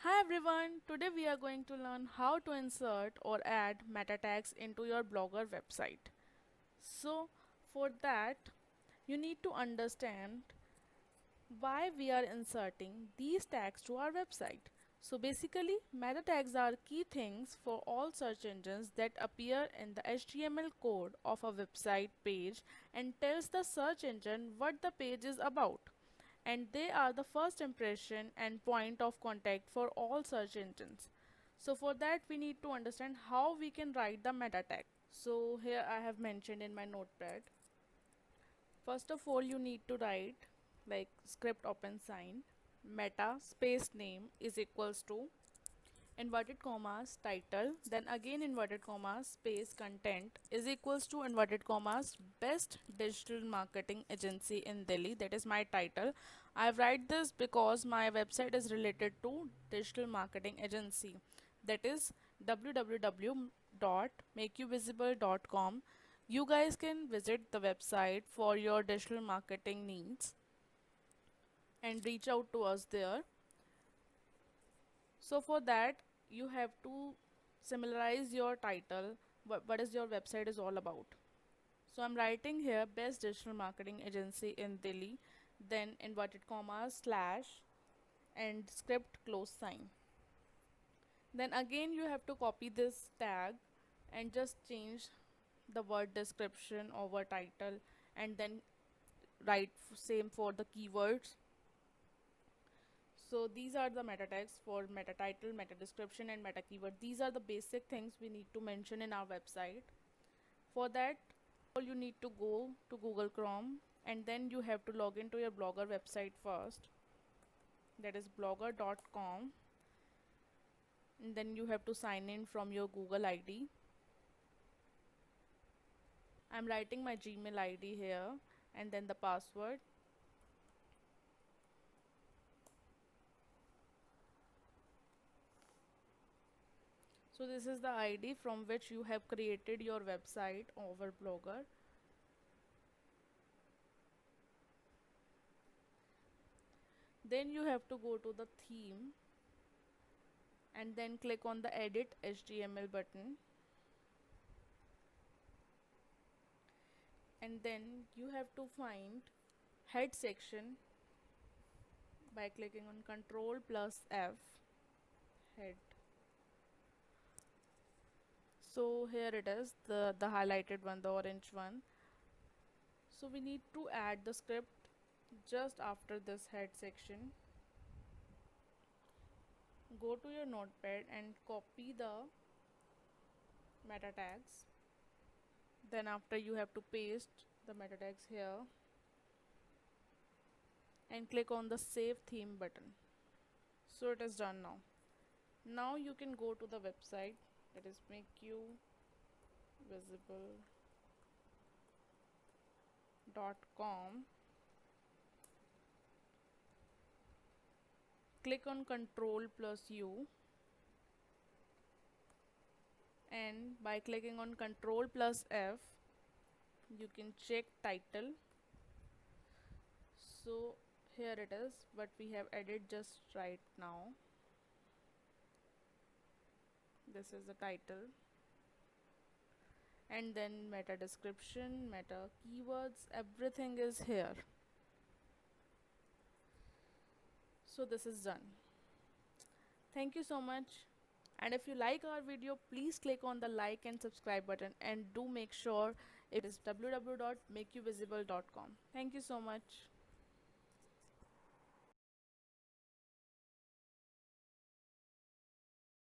Hi everyone, today we are going to learn how to insert or add meta tags into your Blogger website. So, for that, you need to understand why we are inserting these tags to our website. So basically, meta tags are key things for all search engines that appear in the HTML code of a website page and tells the search engine what the page is about. And they are the first impression and point of contact for all search engines. So for that we need to understand how we can write the meta tag. So here I have mentioned in my notepad. First of all, you need to write like script open sign meta space name is equals to inverted commas title, then again inverted commas space content is equals to inverted commas best digital marketing agency in Delhi. That is my title. I write this because my website is related to digital marketing agency, that is www.makeyouvisible.com. You guys can visit the website for your digital marketing needs and reach out to us there. So for that, you have to similarize your title, what is your website is all about. So I'm writing here best digital marketing agency in Delhi, then inverted commas slash and script close sign. Then again you have to copy this tag and just change the word description over title and then write same for the keywords. So these are the meta tags for meta title, meta description and meta keyword. These are the basic things we need to mention in our website. For that, all you need to go to Google Chrome and then you have to log into your Blogger website first. That is blogger.com. And then you have to sign in from your Google ID. I'm writing my Gmail ID here and then the password. So this is the ID from which you have created your website over Blogger. Then you have to go to the theme and then click on the edit HTML button, and then you have to find head section by clicking on Ctrl plus F, head. So here it is, the highlighted one, the orange one. So we need to add the script just after this head section. Go to your notepad and copy the meta tags. Then after you have to paste the meta tags here and click on the save theme button. So it is done now. Now you can go to the website, that is makeyouvisible.com. Click on Ctrl plus U, and by clicking on Ctrl plus F you can check title. So here it is what we have added just right now. This is the title, and then meta description, meta keywords, everything is here. So this is done. Thank you so much. And if you like our video, please click on the like and subscribe button and do make sure it is www.makeyouvisible.com. Thank you so much.